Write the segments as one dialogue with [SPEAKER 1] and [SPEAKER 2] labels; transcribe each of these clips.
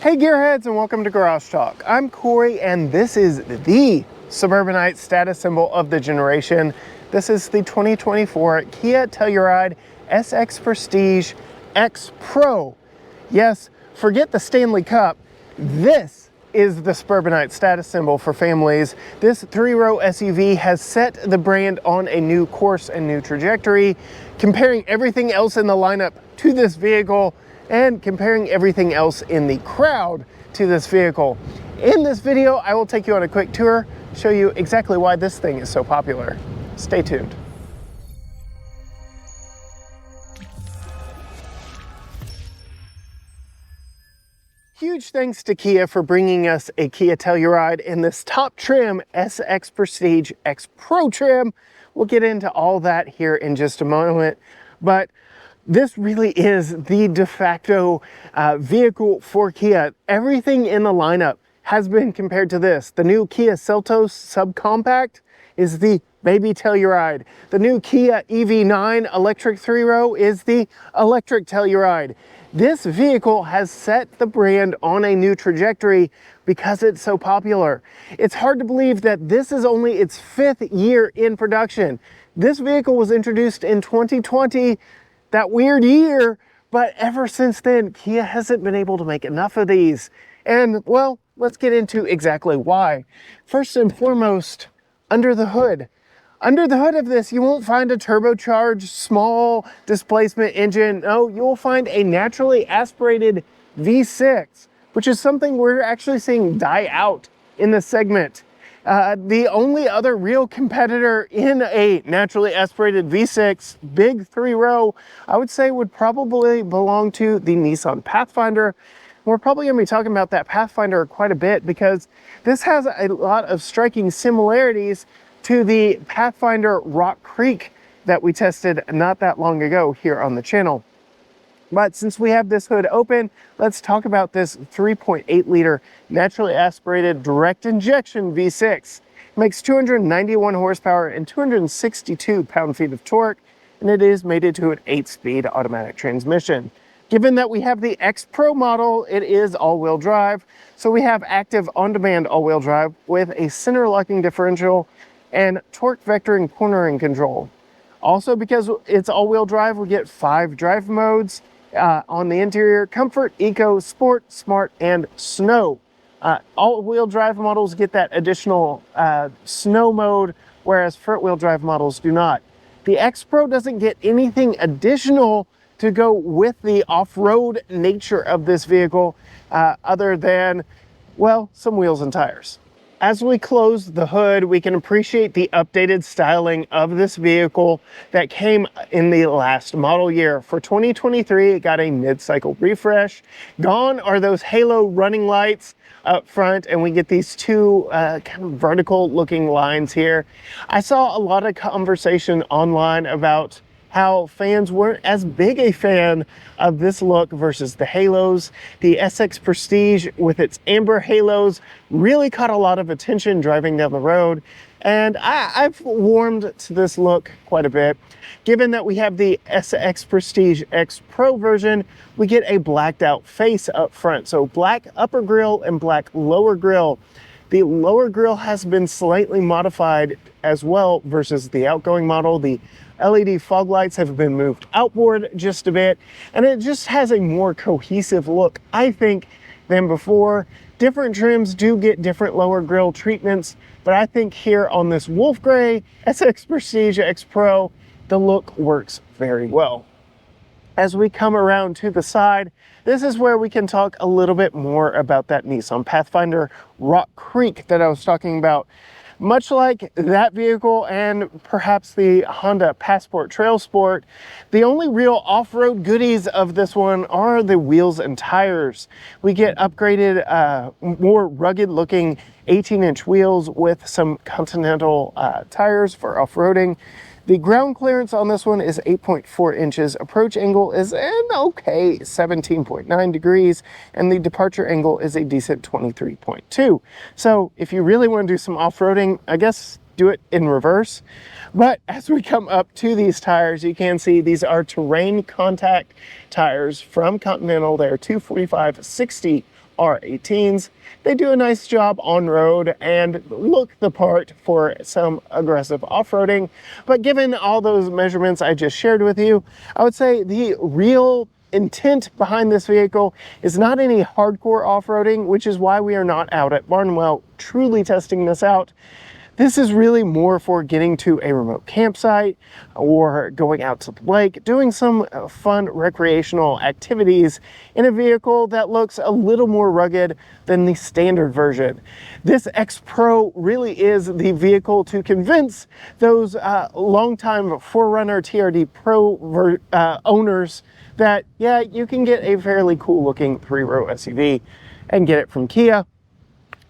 [SPEAKER 1] Hey gearheads, and welcome to Garage Talk. I'm Corey and this is the suburbanite status symbol of the generation. This is the 2024 Kia Telluride SX Prestige X Pro. Yes, forget the Stanley Cup. This is the suburbanite status symbol for families. This three-row SUV has set the brand on a new course and new trajectory, comparing everything else in the lineup to this vehicle and comparing everything else in the crowd to this vehicle. In this video, I will take you on a quick tour, show you exactly why this thing is so popular. Stay tuned. Huge thanks to Kia for bringing us a Kia Telluride in this top trim SX Prestige X Pro trim. We'll get into all that here in just a moment, but this really is the de facto vehicle for Kia. Everything in the lineup has been compared to this. The new Kia Seltos Subcompact is the baby Telluride. The new Kia EV9 electric three-row is the electric Telluride. This vehicle has set the brand on a new trajectory because it's so popular. It's hard to believe that this is only its 5th year in production. This vehicle was introduced in 2020, that weird year, but ever since then, Kia hasn't been able to make enough of these. And well, let's get into exactly why. First and foremost, under the hood. Under the hood of this, you won't find a turbocharged small displacement engine. No, you'll find a naturally aspirated V6, which is something we're actually seeing die out in this segment. The only other real competitor in a naturally aspirated V6 big three-row, I would say, would probably belong to the Nissan Pathfinder. We're probably going to be talking about that Pathfinder quite a bit because this has a lot of striking similarities to the Pathfinder Rock Creek that we tested not that long ago here on the channel. But since we have this hood open, let's talk about this 3.8 liter naturally aspirated direct injection V6. It makes 291 horsepower and 262 pound-feet of torque, and it is mated to an 8-speed automatic transmission. Given that we have the X Pro model, it is all-wheel drive, so we have active on-demand all-wheel drive with a center locking differential and torque vectoring cornering control. Also, because it's all-wheel drive, we get 5 drive modes on the interior: Comfort, Eco, Sport, Smart, and Snow. All-wheel drive models get that additional Snow mode, whereas front-wheel drive models do not. The X Pro doesn't get anything additional to go with the off-road nature of this vehicle other than, well, some wheels and tires. As we close the hood, we can appreciate the updated styling of this vehicle that came in the last model year. For 2023, it got a mid-cycle refresh. Gone are those halo running lights up front, and we get these two kind of vertical looking lines here. I saw a lot of conversation online about how fans weren't as big a fan of this look versus the halos. The SX Prestige with its amber halos really caught a lot of attention driving down the road, and I've warmed to this look quite a bit. Given that we have the SX Prestige X Pro version, we get a blacked out face up front. So black upper grille and black lower grille. The lower grille has been slightly modified as well versus the outgoing model. The LED fog lights have been moved outboard just a bit, and it just has a more cohesive look, I think, than before. Different trims do get different lower grille treatments, but I think here on this Wolf Gray SX Prestige X Pro, the look works very well. As we come around to the side, this is where we can talk a little bit more about that Nissan Pathfinder Rock Creek that I was talking about. Much like that vehicle and perhaps the Honda Passport Trail Sport, the only real off-road goodies of this one are the wheels and tires. We get upgraded, more rugged looking 18-inch wheels with some Continental tires for off-roading. The ground clearance on this one is 8.4 inches. Approach angle is an okay 17.9 degrees, and the departure angle is a decent 23.2. So if you really want to do some off-roading, I guess do it in reverse. But as we come up to these tires, you can see these are TerrainContact tires from Continental. They're 245/60 R18s. They do a nice job on road and look the part for some aggressive off-roading. But given all those measurements I just shared with you, I would say the real intent behind this vehicle is not any hardcore off-roading, which is why we are not out at Barnwell truly testing this out. This is really more for getting to a remote campsite or going out to the lake, doing some fun recreational activities in a vehicle that looks a little more rugged than the standard version. This X Pro really is the vehicle to convince those longtime 4Runner TRD Pro owners that, yeah, you can get a fairly cool looking 3-row SUV and get it from Kia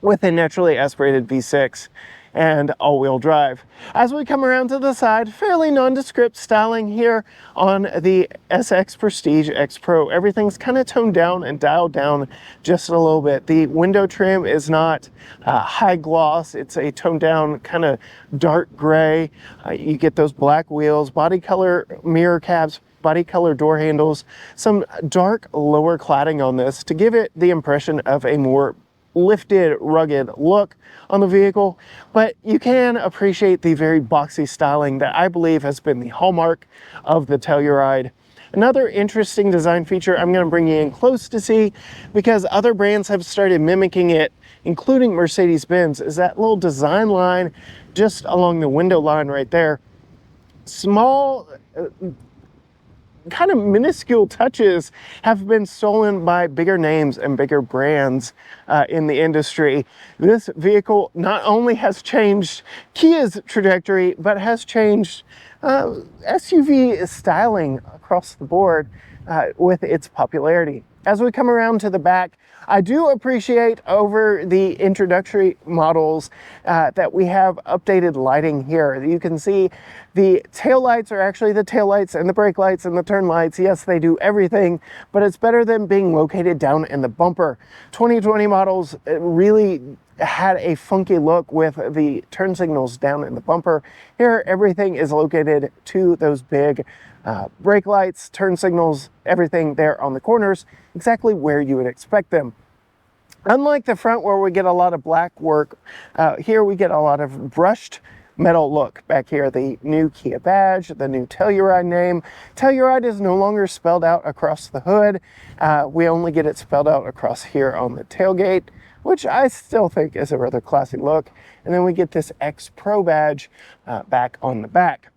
[SPEAKER 1] with a naturally aspirated V6 and all-wheel drive. As we come around to the side, fairly nondescript styling here on the SX Prestige X Pro. Everything's kind of toned down and dialed down just a little bit. The window trim is not high gloss. It's a toned down kind of dark gray. You get those black wheels, body color mirror caps, body color door handles, some dark lower cladding on this to give it the impression of a more lifted, rugged look on the vehicle, but you can appreciate the very boxy styling that I believe has been the hallmark of the Telluride. Another interesting design feature I'm going to bring you in close to see, because other brands have started mimicking it, including Mercedes-Benz, is that little design line just along the window line right there. Small, kind of minuscule touches have been stolen by bigger names and bigger brands in the industry. This vehicle not only has changed Kia's trajectory, but has changed SUV styling across the board with its popularity. As we come around to the back, I do appreciate over the introductory models that we have updated lighting here. You can see the tail lights are actually the tail lights and the brake lights and the turn lights. Yes, they do everything, but it's better than being located down in the bumper. 2020 models really had a funky look with the turn signals down in the bumper. Here, everything is located to those big brake lights, turn signals, everything there on the corners, exactly where you would expect them. Unlike the front where we get a lot of black work, here we get a lot of brushed metal look back here. The new Kia badge, the new Telluride name. Telluride is no longer spelled out across the hood. We only get it spelled out across here on the tailgate, which I still think is a rather classy look. And then we get this X Pro badge back on the back.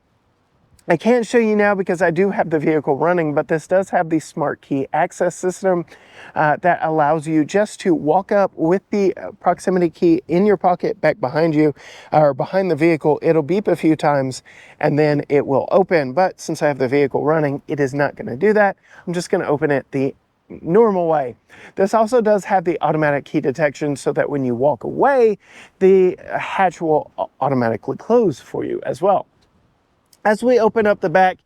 [SPEAKER 1] I can't show you now because I do have the vehicle running, but this does have the smart key access system that allows you just to walk up with the proximity key in your pocket back behind you or behind the vehicle. It'll beep a few times and then it will open. But since I have the vehicle running, it is not going to do that. I'm just going to open it the normal way. This also does have the automatic key detection so that when you walk away, the hatch will automatically close for you as well. As we open up the back,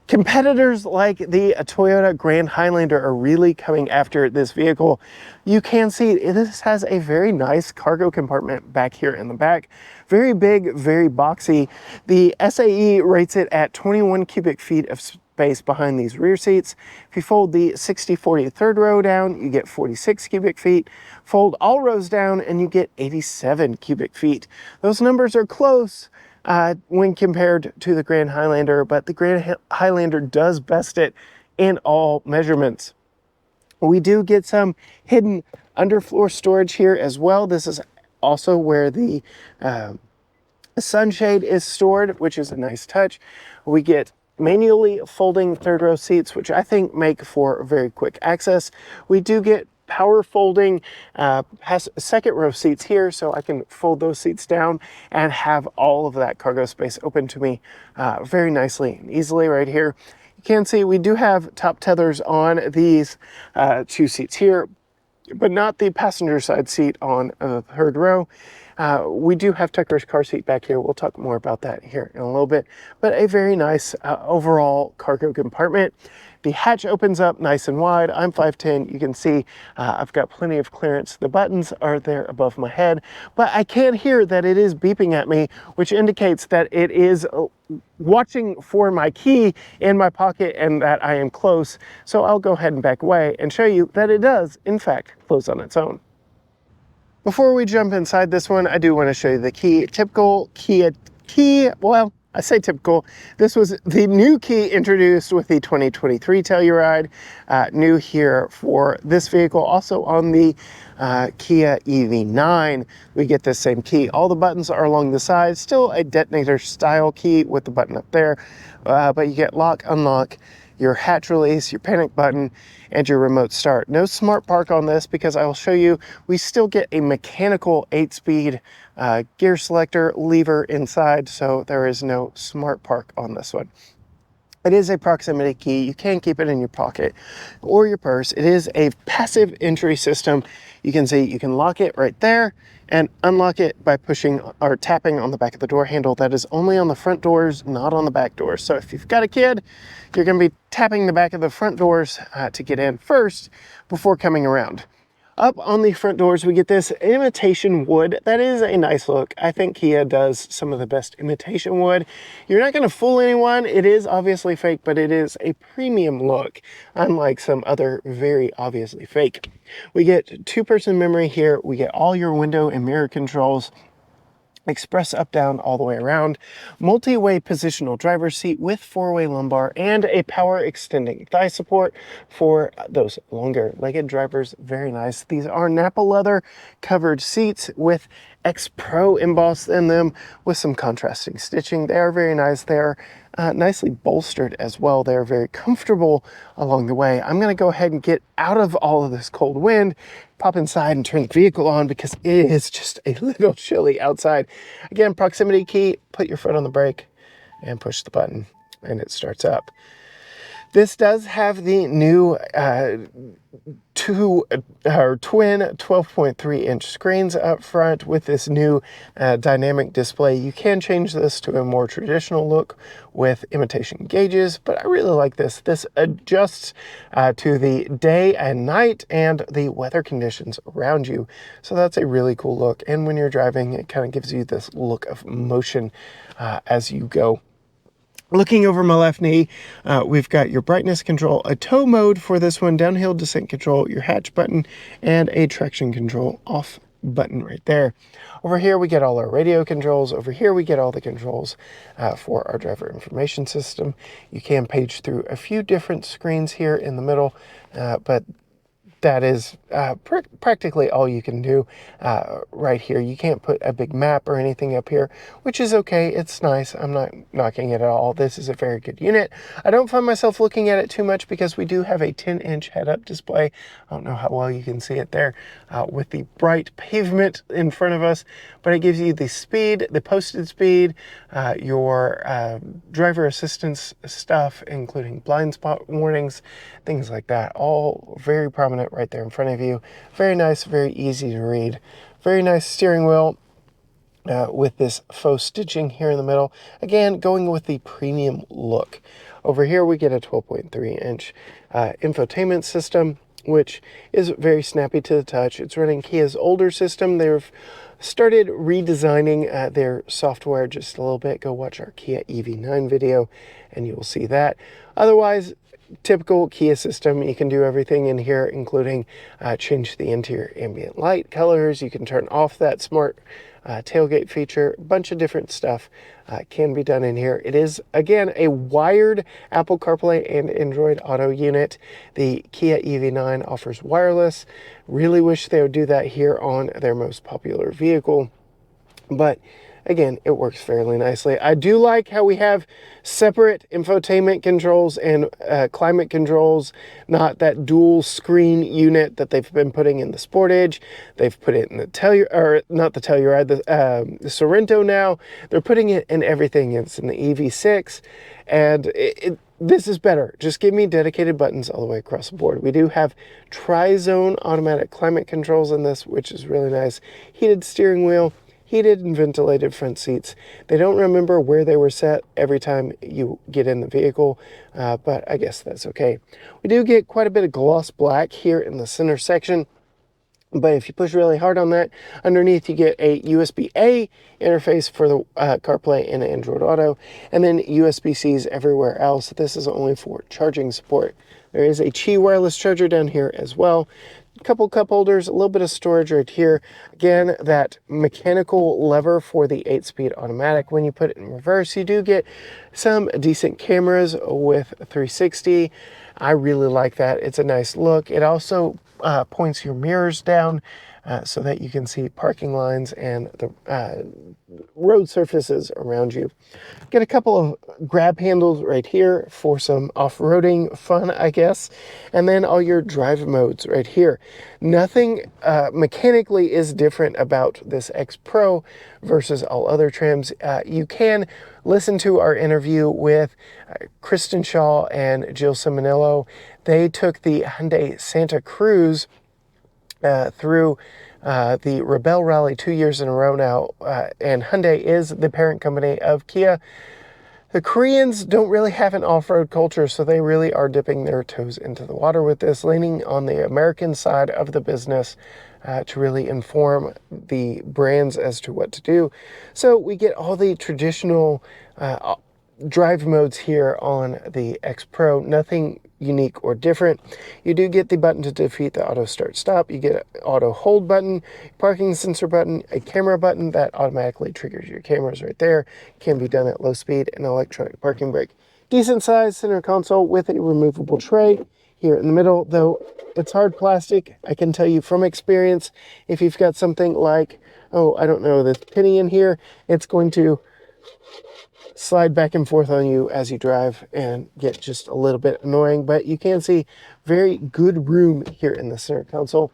[SPEAKER 1] competitors like the Toyota Grand Highlander are really coming after this vehicle. You can see this has a very nice cargo compartment back here in the back. Very big, very boxy. The SAE rates it at 21 cubic feet of space behind these rear seats. If you fold the 60/40 third row down, you get 46 cubic feet. Fold all rows down and you get 87 cubic feet. Those numbers are close when compared to the Grand Highlander, but the Grand Highlander does best it in all measurements. We do get some hidden underfloor storage here as well. This is also where the sunshade is stored, which is a nice touch. We get manually folding third row seats, which I think make for very quick access. We do get power folding second row seats here, so I can fold those seats down and have all of that cargo space open to me very nicely and easily right here. You can see we do have top tethers on these two seats here, but not the passenger side seat on the third row. We do have Tucker's car seat back here. We'll talk more about that here in a little bit, but a very nice overall cargo compartment. The hatch opens up nice and wide. I'm 5'10". You can see I've got plenty of clearance. The buttons are there above my head, but I can hear that it is beeping at me, which indicates that it is watching for my key in my pocket and that I am close. So I'll go ahead and back away and show you that it does, in fact, close on its own. Before we jump inside this one, I do want to show you the key. Typical Kia key, well, I say typical. This was the new key introduced with the 2023 Telluride, new here for this vehicle. Also on the Kia EV9, we get this same key. All the buttons are along the sides, still a detonator style key with the button up there, but you get lock, unlock, your hatch release, your panic button, and your remote start. No smart park on this because I will show you, we still get a mechanical 8-speed gear selector lever inside, so there is no smart park on this one. It is a proximity key. You can keep it in your pocket or your purse. It is a passive entry system. You can see you can lock it right there and unlock it by pushing or tapping on the back of the door handle. That is only on the front doors, not on the back doors. So if you've got a kid, you're going to be tapping the back of the front doors to get in first before coming around. Up on the front doors, we get this imitation wood. That is a nice look. I think Kia does some of the best imitation wood. You're not going to fool anyone. It is obviously fake, but it is a premium look, unlike some other very obviously fake. We get 2-person memory here. We get all your window and mirror controls, express up down all the way around, multi-way positional driver's seat with 4-way lumbar, and a power extending thigh support for those longer legged drivers. Very nice. These are Nappa leather covered seats with X Pro embossed in them with some contrasting stitching. They are very nice. They're nicely bolstered as well. They're very comfortable along the way. I'm going to go ahead and get out of all of this cold wind, pop inside and turn the vehicle on because it is just a little chilly outside. Again, proximity key, put your foot on the brake and push the button and it starts up. This does have the new twin 12.3-inch screens up front with this new dynamic display. You can change this to a more traditional look with imitation gauges, but I really like this. This adjusts to the day and night and the weather conditions around you. So that's a really cool look. And when you're driving, it kind of gives you this look of motion as you go. Looking over my left knee, we've got your brightness control, a tow mode for this one, downhill descent control, your hatch button, and a traction control off button right there. Over here, we get all our radio controls. Over here, we get all the controls for our driver information system. You can page through a few different screens here in the middle, but that is practically all you can do right here. You can't put a big map or anything up here, which is okay. It's nice. I'm not knocking it at all. This is a very good unit. I don't find myself looking at it too much because we do have a 10-inch head-up display. I don't know how well you can see it there with the bright pavement in front of us, but it gives you the speed, the posted speed, your driver assistance stuff, including blind spot warnings, things like that, all very prominent right there in front of you. Very nice, very easy to read. Very nice steering wheel with this faux stitching here in the middle. Again, going with the premium look. Over here we get a 12.3-inch infotainment system, which is very snappy to the touch. It's running Kia's older system. They've started redesigning their software just a little bit. Go watch our Kia EV9 video and you will see that. Otherwise, typical Kia system. You can do everything in here, including change the interior ambient light colors. You can turn off that smart tailgate feature. A bunch of different stuff can be done in here. It is, again, a wired Apple CarPlay and Android Auto unit. The Kia EV9 offers wireless. Really wish they would do that here on their most popular vehicle, but again, it works fairly nicely. I do like how we have separate infotainment controls and climate controls, not that dual screen unit that they've been putting in the Sportage. They've put it in the the Sorento now. They're putting it in everything. It's in the EV6, and this is better. Just give me dedicated buttons all the way across the board. We do have tri-zone automatic climate controls in this, which is really nice. Heated steering wheel, heated and ventilated front seats. They don't remember where they were set every time you get in the vehicle, but I guess that's okay. We do get quite a bit of gloss black here in the center section. But if you push really hard on that, underneath you get a USB-A interface for the CarPlay and Android Auto, and then USB-Cs everywhere else. This is only for charging support. There is a Qi wireless charger down here as well. A couple cup holders, a little bit of storage right here. Again, that mechanical lever for the 8-speed automatic. When you put it in reverse, you do get some decent cameras with 360. I really like that. It's a nice look. It also points your mirrors down so that you can see parking lines and the road surfaces around you. Get a couple of grab handles right here for some off-roading fun, I guess. And then all your drive modes right here. Nothing mechanically is different about this X Pro versus all other trims. You can listen to our interview with Kristen Shaw and Jill Simonillo. They took the Hyundai Santa Cruz through the Rebel Rally 2 years in a row now, and Hyundai is the parent company of Kia. The Koreans don't really have an off-road culture, so they really are dipping their toes into the water with this, leaning on the American side of the business to really inform the brands as to what to do. So we get all the traditional drive modes here on the X Pro, nothing unique or different. You do get the button to defeat the auto start stop. You get an auto hold button, parking sensor button, a camera button that automatically triggers your cameras right there. Can be done at low speed, and electronic parking brake. Decent size center console with a removable tray here in the middle, though it's hard plastic. I can tell you from experience, if you've got something like, oh, I don't know, this penny in here, it's going to slide back and forth on you as you drive and get just a little bit annoying, but you can see very good room here in the center console.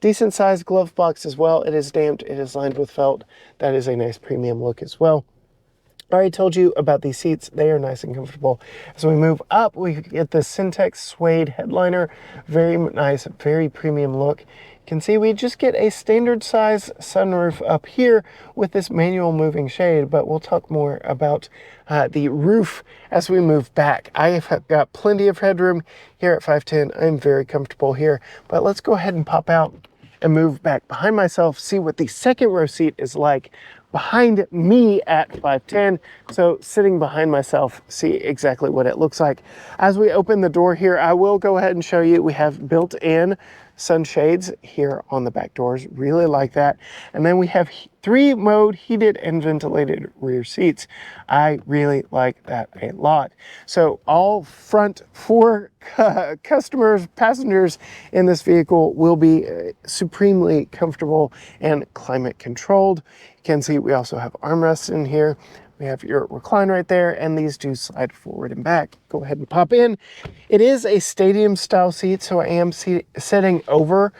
[SPEAKER 1] Decent sized glove box as well. It is damped, it is lined with felt. That is a nice premium look as well. I already told you about these seats. They are nice and comfortable. As we move up, we get the Syntex suede headliner. Very nice, very premium look. You can see we just get a standard size sunroof up here with this manual moving shade, but we'll talk more about the roof as we move back. I have got plenty of headroom here at 5'10". I'm very comfortable here, but let's go ahead and pop out and move back behind myself, see what the second row seat is like behind me at 5'10". So sitting behind myself, see exactly what it looks like. As we open the door here, I will go ahead and show you, we have built-in sunshades here on the back doors. Really like that. And then we have 3-mode heated and ventilated rear seats. I really like that a lot. So all front 4 customers, passengers in this vehicle will be supremely comfortable and climate controlled. You can see we also have armrests in here. We have your recline right there, and these do slide forward and back. Go ahead and pop in. It is a stadium style seat, so I am sitting over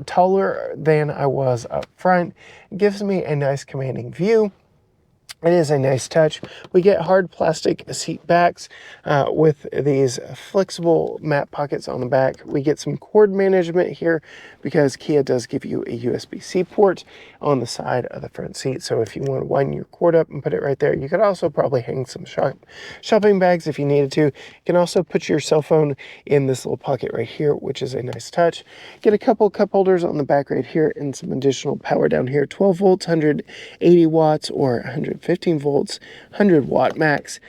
[SPEAKER 1] taller than I was up front. It gives me a nice commanding view. It is a nice touch. We get hard plastic seat backs with these flexible mat pockets on the back. We get some cord management here because Kia does give you a USB-C port on the side of the front seat. So if you want to wind your cord up and put it right there, you could also probably hang some shopping bags if you needed to. You can also put your cell phone in this little pocket right here, which is a nice touch. Get a couple cup holders on the back right here and some additional power down here. 12 volts, 180 watts, or 115 volts, 100 watt max.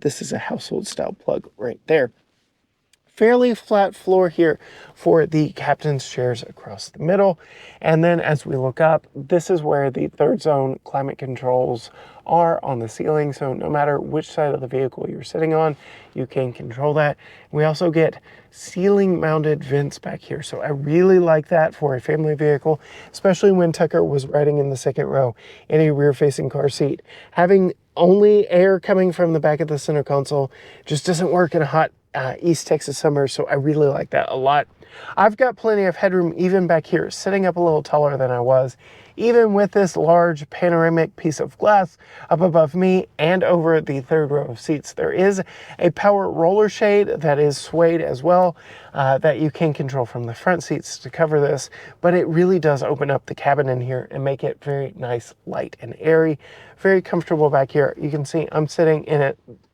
[SPEAKER 1] This is a household style plug right there. Fairly flat floor here for the captain's chairs across the middle. And then as we look up, this is where the third zone climate controls are on the ceiling. So no matter which side of the vehicle you're sitting on, you can control that. We also get ceiling mounted vents back here. So I really like that for a family vehicle, especially when Tucker was riding in the second row in a rear facing car seat. Having only air coming from the back of the center console just doesn't work in a hot East Texas summer, so I really like that a lot. I've got plenty of headroom even back here, sitting up a little taller than I was, even with this large panoramic piece of glass up above me and over the third row of seats. There is a power roller shade that is suede as well, that you can control from the front seats to cover this, but it really does open up the cabin in here and make it very nice, light and airy, very comfortable back here. You can see I'm sitting in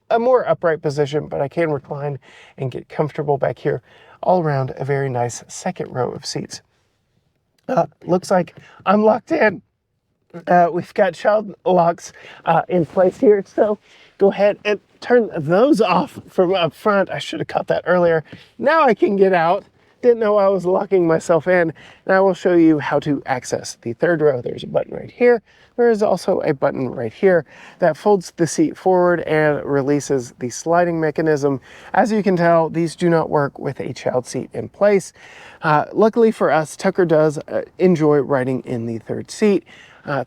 [SPEAKER 1] a more upright position, but I can recline and get comfortable back here. All around a very nice second row of seats. Looks like I'm locked in. We've got child locks in place here, so go ahead and turn those off from up front. I should have caught that earlier. Now I can get out. Didn't know I was locking myself in. And I will show you how to access the third row. There's a button right here. There is also a button right here that folds the seat forward and releases the sliding mechanism. As you can tell, these do not work with a child seat in place. Luckily for us, Tucker does enjoy riding in the third seat.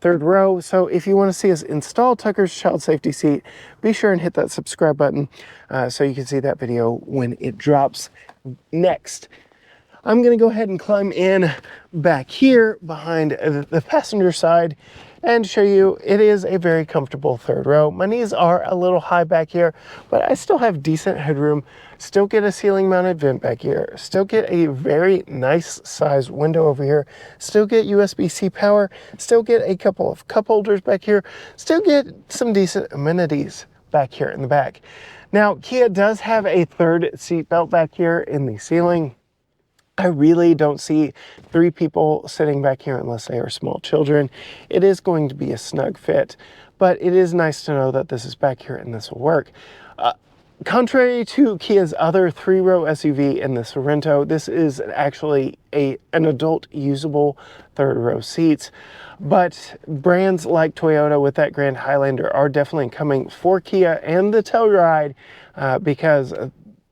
[SPEAKER 1] Third row. So if you want to see us install Tucker's child safety seat, be sure and hit that subscribe button so you can see that video when it drops next. I'm going to go ahead and climb in back here behind the passenger side and show you it is a very comfortable third row. My knees are a little high back here, but I still have decent headroom, still get a ceiling mounted vent back here, still get a very nice size window over here, still get USB-C power, still get a couple of cup holders back here, still get some decent amenities back here in the back. Now, Kia does have a third seat belt back here in the ceiling. I really don't see 3 people sitting back here unless they are small children. It is going to be a snug fit, but it is nice to know that this is back here and this will work. Contrary to Kia's other 3-row SUV in the Sorento, this is actually an adult usable third row seats. But brands like Toyota with that Grand Highlander are definitely coming for Kia and the Telluride because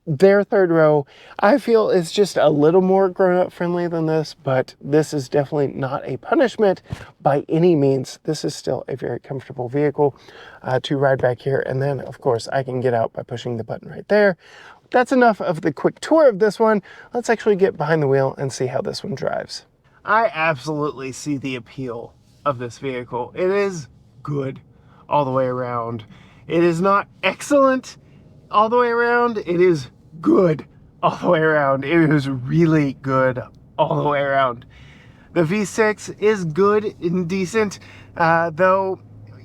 [SPEAKER 1] their third row, I feel, is just a little more grown-up friendly than this, but this is definitely not a punishment by any means. This is still a very comfortable vehicle to ride back here. And then, of course, I can get out by pushing the button right there. That's enough of the quick tour of this one. Let's actually get behind the wheel and see how this one drives. I absolutely see the appeal of this vehicle. It is good all the way around. It is not excellent all the way around. It is good all the way around. It was really good all the way around. The V6 is good and decent, though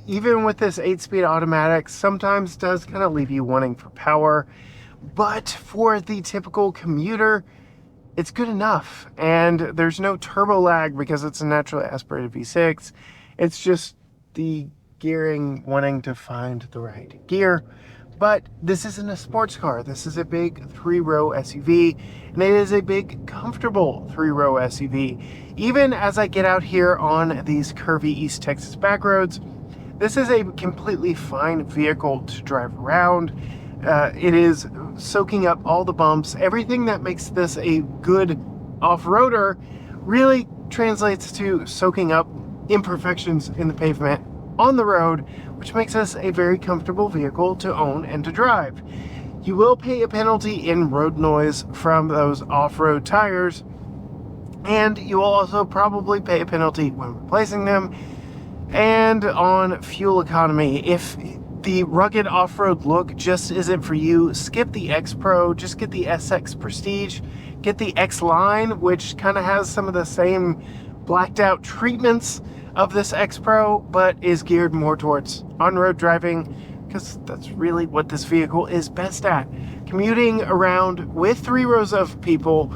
[SPEAKER 1] even with this 8-speed automatic, sometimes does kind of leave you wanting for power. But for the typical commuter, it's good enough. And there's no turbo lag because it's a naturally aspirated V6. It's just the gearing wanting to find the right gear. But this isn't a sports car. This is a big 3-row SUV, and it is a big, comfortable 3-row SUV. Even as I get out here on these curvy East Texas back roads, this is a completely fine vehicle to drive around. It is soaking up all the bumps. Everything that makes this a good off-roader really translates to soaking up imperfections in the pavement on the road, which makes this a very comfortable vehicle to own and to drive. You will pay a penalty in road noise from those off-road tires, and you will also probably pay a penalty when replacing them, and on fuel economy. If the rugged off-road look just isn't for you, skip the X Pro, just get the SX Prestige, get the X Line, which kind of has some of the same blacked out treatments of this X Pro, but is geared more towards on-road driving, because that's really what this vehicle is best at. Commuting around with 3 rows of people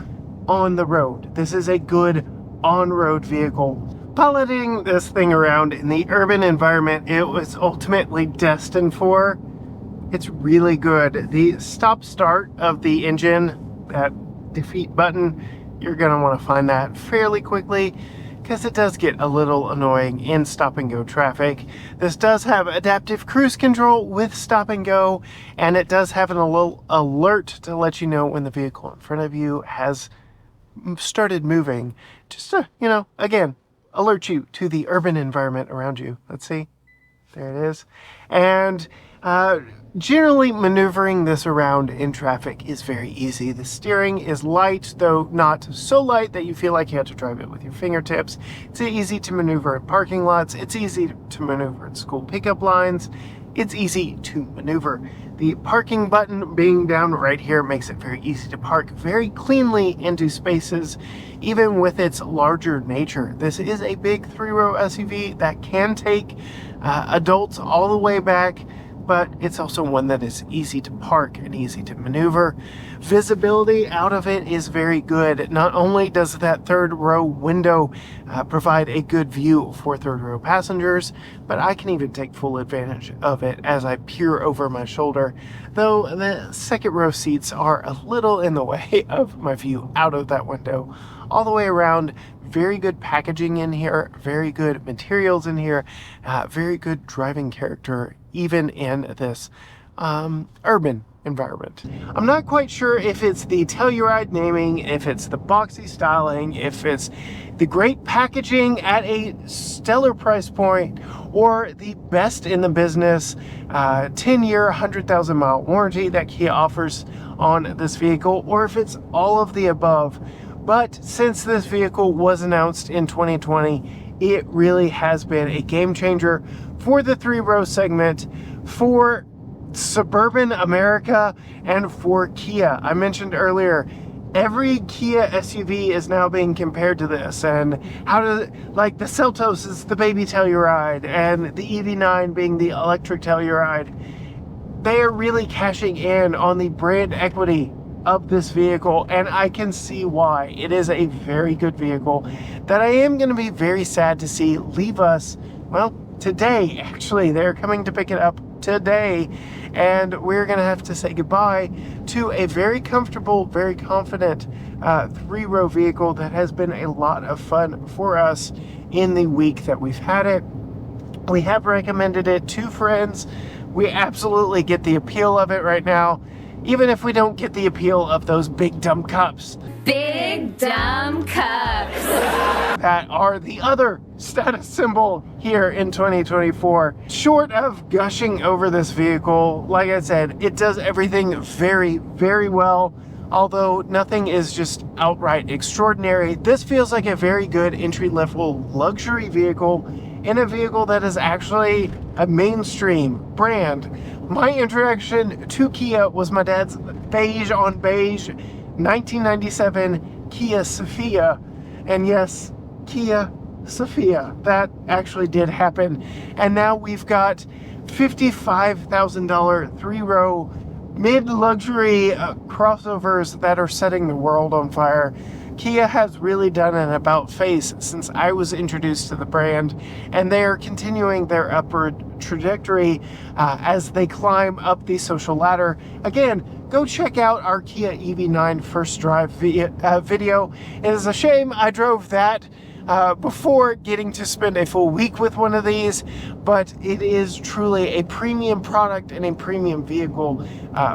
[SPEAKER 1] on the road. This is a good on-road vehicle. Piloting this thing around in the urban environment it was ultimately destined for, it's really good. The stop-start of the engine, that defeat button, you're going to want to find that fairly quickly, because it does get a little annoying in stop and go traffic. This does have adaptive cruise control with stop and go, and it does have an alert to let you know when the vehicle in front of you has started moving, just to, again, alert you to the urban environment around you. Let's see. There it is. And generally maneuvering this around in traffic is very easy. The steering is light, though not so light that you feel like you have to drive it with your fingertips. It's easy to maneuver in parking lots. It's easy to maneuver in school pickup lines. It's easy to maneuver. The parking button being down right here makes it very easy to park very cleanly into spaces, even with its larger nature. This is a big 3-row SUV that can take adults all the way back, but it's also one that is easy to park and easy to maneuver. Visibility out of it is very good. Not only does that 3rd row window provide a good view for 3rd row passengers, but I can even take full advantage of it as I peer over my shoulder, though the 2nd row seats are a little in the way of my view out of that window. All the way around, very good packaging in here, very good materials in here, very good driving character even in this urban environment. I'm not quite sure if it's the Telluride naming, if it's the boxy styling, if it's the great packaging at a stellar price point, or the best in the business 10-year, 100,000-mile warranty that Kia offers on this vehicle, or if it's all of the above. But since this vehicle was announced in 2020, it really has been a game changer for the 3-row segment, for suburban America, and for Kia. I mentioned earlier, every Kia SUV is now being compared to this, and like the Seltos is the baby Telluride, and the EV9 being the electric Telluride. They are really cashing in on the brand equity of this vehicle, and I can see why. It is a very good vehicle that I am going to be very sad to see leave us, well, today. Actually, they're coming to pick it up today, and we're going to have to say goodbye to a very comfortable, very confident 3-row vehicle that has been a lot of fun for us in the week that we've had it. We have recommended it to friends. We absolutely get the appeal of it right now, even if we don't get the appeal of those big dumb cups.
[SPEAKER 2] Big dumb cups.
[SPEAKER 1] That are the other status symbol here in 2024. Short of gushing over this vehicle, like I said, it does everything very, very well. Although nothing is just outright extraordinary, this feels like a very good entry-level luxury vehicle, in a vehicle that is actually a mainstream brand. My introduction to Kia was my dad's beige on beige 1997 Kia Sophia. And yes, Kia Sophia. That actually did happen. And now we've got $55,000 3-row mid-luxury crossovers that are setting the world on fire. Kia has really done an about-face since I was introduced to the brand, and they are continuing their upward trajectory as they climb up the social ladder. Again, go check out our Kia EV9 first drive video. It is a shame I drove that before getting to spend a full week with one of these, but it is truly a premium product and a premium vehicle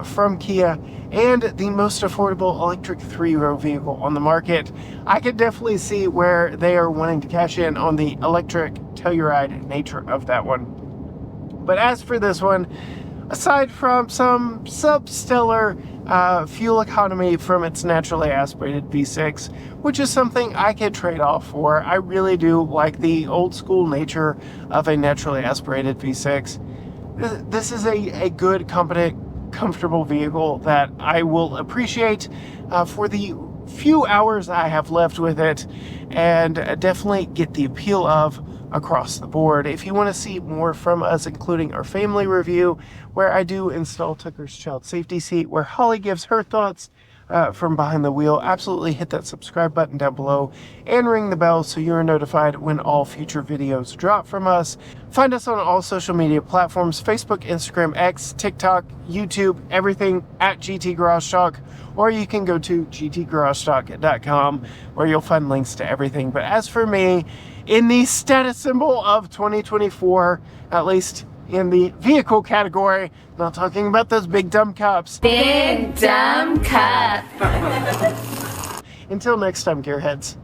[SPEAKER 1] from Kia, and the most affordable electric 3-row vehicle on the market. I could definitely see where they are wanting to cash in on the electric Telluride nature of that one. But as for this one, aside from some substellar fuel economy from its naturally aspirated V6, which is something I could trade off for, I really do like the old school nature of a naturally aspirated V6. This is a good, competent, comfortable vehicle that I will appreciate for the few hours I have left with it, and definitely get the appeal of across the board. If you want to see more from us, including our family review, where I do install Tucker's child safety seat, where Holly gives her thoughts from behind the wheel, absolutely hit that subscribe button down below and ring the bell so you're notified when all future videos drop from us. Find us on all social media platforms: Facebook, Instagram, X, TikTok, YouTube, everything at GT Garage Talk, or you can go to gtgaragetalk.com where you'll find links to everything. But as for me, in the status symbol of 2024, at least in the vehicle category, not talking about those big dumb cups.
[SPEAKER 2] Big dumb cup.
[SPEAKER 1] Until next time, gearheads.